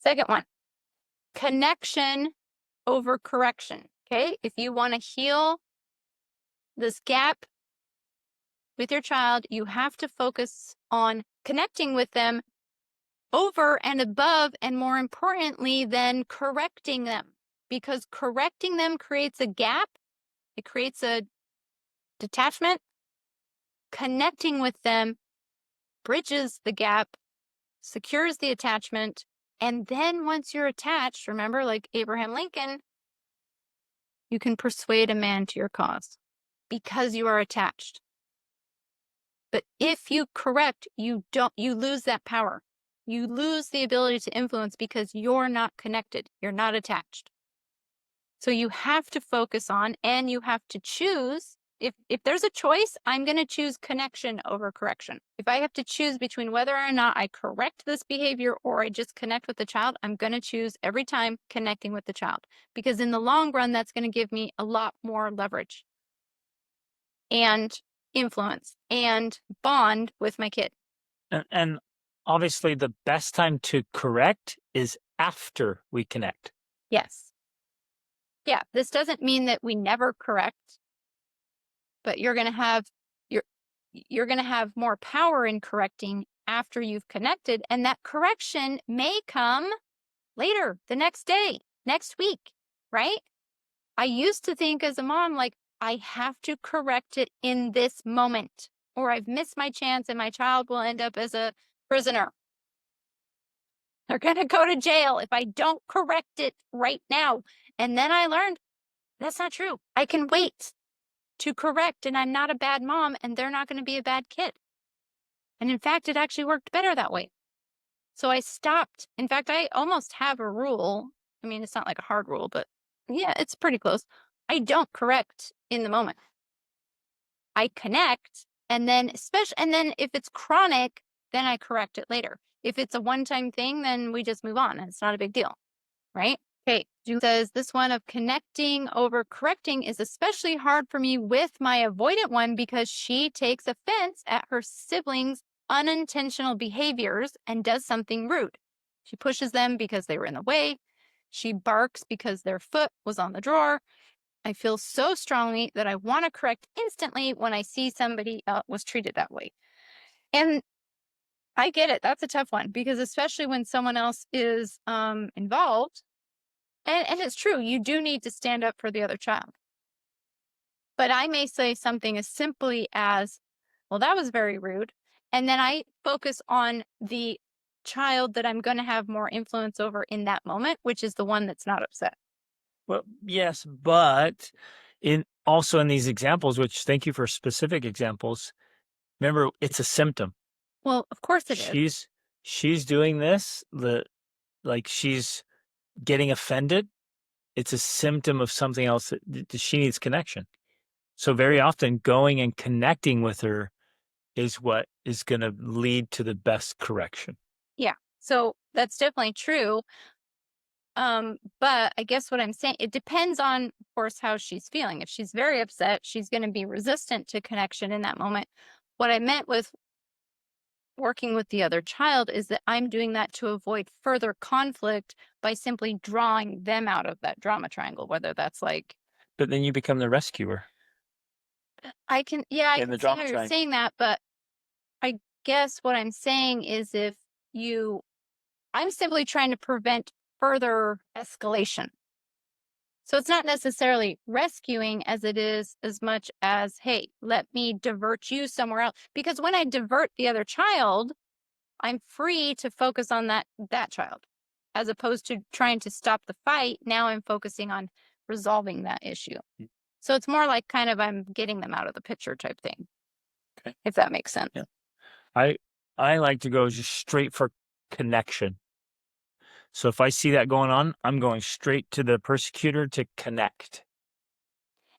Second one, connection over correction. Okay. If you want to heal this gap with your child, you have to focus on connecting with them over and above, and more importantly, than correcting them. Because correcting them creates a gap, it creates a detachment. Connecting with them bridges the gap, secures the attachment. And then once you're attached, remember, like Abraham Lincoln, you can persuade a man to your cause because you are attached. But if you correct, you lose that power. You lose the ability to influence because you're not connected. You're not attached. So you have to focus on, and you have to choose. If there's a choice, I'm going to choose connection over correction. If I have to choose between whether or not I correct this behavior or I just connect with the child, I'm going to choose every time connecting with the child, because in the long run, that's going to give me a lot more leverage and influence and bond with my kid. And obviously the best time to correct is after we connect. Yes. Yeah, this doesn't mean that we never correct, but you're going to have more power in correcting after you've connected, and that correction may come later, the next day, next week, right? I used to think as a mom, like, I have to correct it in this moment, or I've missed my chance and my child will end up as a prisoner. They're going to go to jail if I don't correct it right now. And then I learned that's not true. I can wait to correct, and I'm not a bad mom, and they're not going to be a bad kid. And in fact, it actually worked better that way. So I stopped. In fact, I almost have a rule. I mean, it's not like a hard rule, but yeah, it's pretty close. I don't correct in the moment. I connect, and then if it's chronic, then I correct it later. If it's a one-time thing, then we just move on, and it's not a big deal, right? Okay, Julie says this one of connecting over correcting is especially hard for me with my avoidant one because she takes offense at her siblings' unintentional behaviors and does something rude. She pushes them because they were in the way. She barks because their foot was on the drawer. I feel so strongly that I want to correct instantly when I see somebody was treated that way. And I get it. That's a tough one, because especially when someone else is involved, and it's true, you do need to stand up for the other child. But I may say something as simply as, well, that was very rude. And then I focus on the child that I'm going to have more influence over in that moment, which is the one that's not upset. Well, yes, but in these examples, which thank you for specific examples, remember it's a symptom. Well, of course it is. She's doing this, like she's getting offended. It's a symptom of something else that she needs connection. So very often going and connecting with her is what is going to lead to the best correction. Yeah. So that's definitely true. But I guess what I'm saying, it depends on, of course, how she's feeling. If she's very upset, she's going to be resistant to connection in that moment. What I meant with working with the other child is that I'm doing that to avoid further conflict by simply drawing them out of that drama triangle, whether that's like, But then you become the rescuer. I can see how you're saying that, but I guess what I'm saying is I'm simply trying to prevent further escalation. So it's not necessarily rescuing as it is as much as, hey, let me divert you somewhere else. Because when I divert the other child, I'm free to focus on that child, as opposed to trying to stop the fight. Now I'm focusing on resolving that issue. So it's more like kind of I'm getting them out of the picture type thing. Okay. If that makes sense. Yeah. I like to go just straight for connection. So if I see that going on, I'm going straight to the persecutor to connect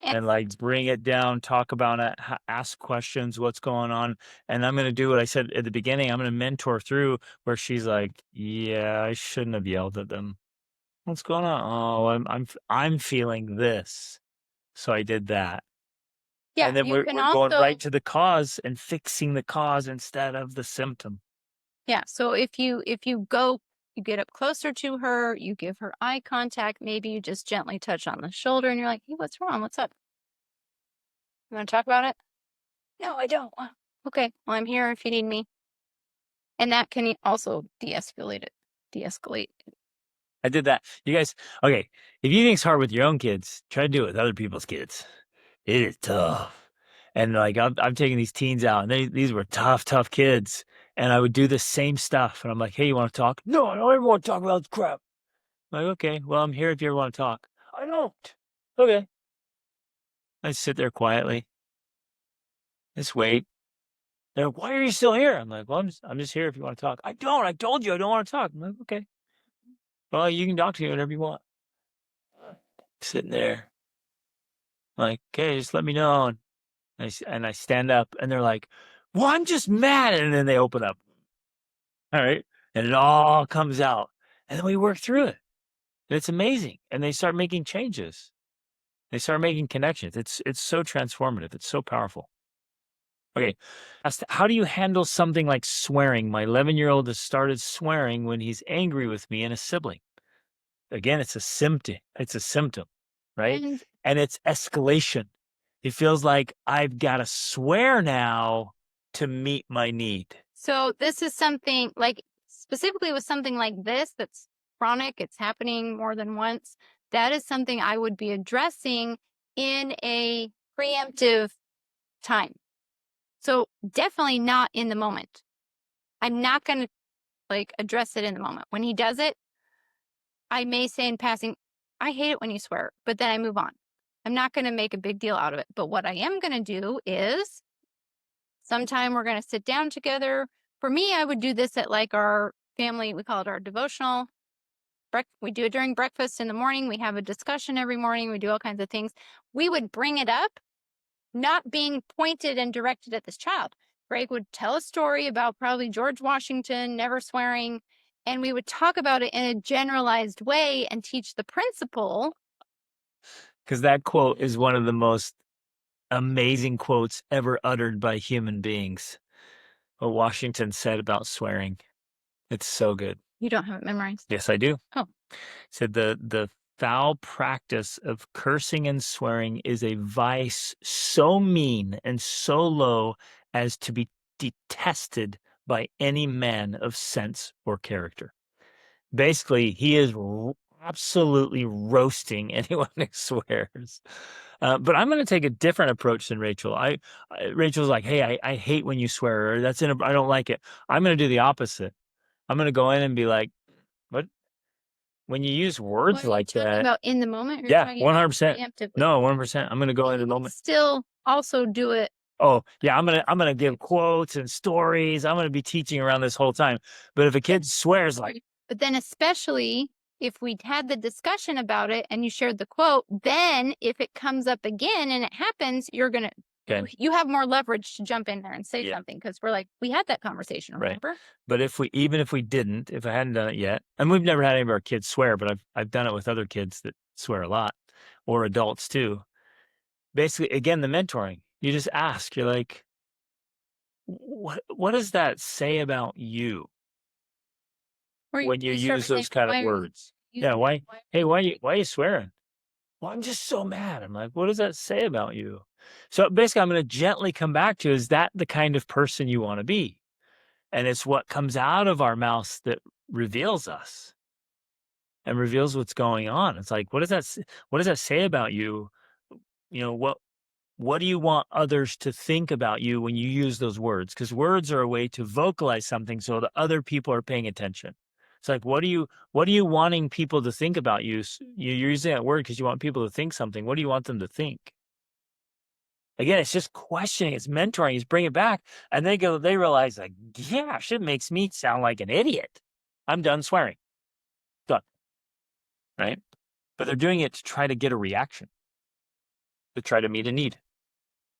and like bring it down, talk about it, ask questions, what's going on. And I'm going to do what I said at the beginning. I'm going to mentor through where she's like, yeah, I shouldn't have yelled at them. What's going on? Oh, I'm feeling this. So I did that. Yeah, And then we're going right to the cause and fixing the cause instead of the symptom. Yeah. So if you You get up closer to her, you give her eye contact, maybe you just gently touch on the shoulder and you're like, hey, what's wrong? What's up? You want to talk about it? No, I don't. Okay, well, I'm here if you need me. And that can also de-escalate it. De-escalate. I did that. You guys, okay, if you think it's hard with your own kids, try to do it with other people's kids. It is tough. And like I'm taking these teens out, and these were tough kids. And I would do the same stuff. And I'm like, hey, you want to talk? No, I don't ever want to talk about this crap. I'm like, okay, well, I'm here if you ever want to talk. I don't. Okay. I sit there quietly. Just wait. They're like, why are you still here? I'm like, well, I'm just here if you want to talk. I don't. I told you I don't want to talk. I'm like, okay. Well, you can talk to me whenever you want. Sitting there. Like, okay, just let me know. And I stand up and they're like, well, I'm just mad. And then they open up. All right. And it all comes out. And then we work through it. And it's amazing. And they start making changes. They start making connections. It's so transformative. It's so powerful. Okay. How do you handle something like swearing? My 11-year-old has started swearing when he's angry with me and a sibling. Again, it's a symptom. It's a symptom, right? And And it's escalation. It feels like I've got to swear now to meet my need. so this is something like specifically with something like this that's chronic, it's happening more than once. That is something I would be addressing in a preemptive time. So definitely not in the moment. I'm not going to like address it in the moment. When he does it, I may say in passing, I hate it when you swear, but then I move on. I'm not going to make a big deal out of it. But what I am going to do is sometime we're going to sit down together. For me, I would do this at like our family, we call it our devotional. We do it during breakfast in the morning. We have a discussion every morning. We do all kinds of things. We would bring it up, not being pointed and directed at this child. Greg would tell a story about probably George Washington never swearing, and we would talk about it in a generalized way and teach the principle. Because that quote is one of the most amazing quotes ever uttered by human beings. What Washington said about swearing. It's so good. You don't have it memorized. Yes, I do. Oh. Said the foul practice of cursing and swearing is a vice so mean and so low as to be detested by any man of sense or character. Basically, he is absolutely roasting anyone who swears. But I'm going to take a different approach than Rachel. Rachel's like, hey, I hate when you swear, or I don't like it. I'm going to do the opposite. I'm going to go in and be like, what? When you use words What are you like talking that, about in the moment? Or yeah, talking 100%. preemptively? No, 100%. I'm going to go in the moment. Still also do it. Oh, yeah, I'm gonna give quotes and stories. I'm gonna be teaching around this whole time. But if a kid swears like, But then especially if we'd had the discussion about it and you shared the quote, then if it comes up again and it happens, okay, you have more leverage to jump in there and say yeah, something because we're like, we had that conversation, right. remember? But even if we didn't, if I hadn't done it yet, and we've never had any of our kids swear, but I've done it with other kids that swear a lot, or adults too. Basically, again, the mentoring. You just ask. You're like, what does that say about you Or when you start use by saying, those kind of why are words? you Yeah, why? why Hey, why you swearing? Well, I'm just so mad. I'm like, what does that say about you? So basically, I'm going to gently come back to, is that the kind of person you want to be? And it's what comes out of our mouths that reveals us and reveals what's going on. It's like, what does that say about you? You know, what do you want others to think about you when you use those words? Because words are a way to vocalize something so that other people are paying attention. It's like, what are you wanting people to think about you? You're using that word because you want people to think something. What do you want them to think? Again, it's just questioning, it's mentoring, it's bring it back. And they realize like, yeah, shit makes me sound like an idiot. I'm done swearing. Done. Right? But they're doing it to try to get a reaction, to try to meet a need.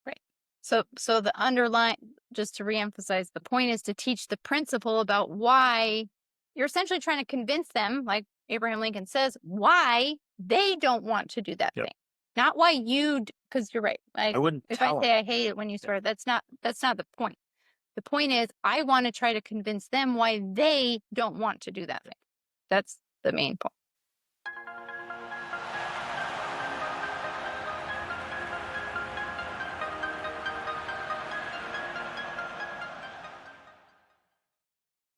right. So the underline, just to reemphasize, the point is to teach the principle about why you're essentially trying to convince them, like Abraham Lincoln says, why they don't want to do that Yep. thing. Not why you, because you're right. I wouldn't If I tell them. say I hate it when you swear, that's not the point. The point is I want to try to convince them why they don't want to do that thing. That's the main point.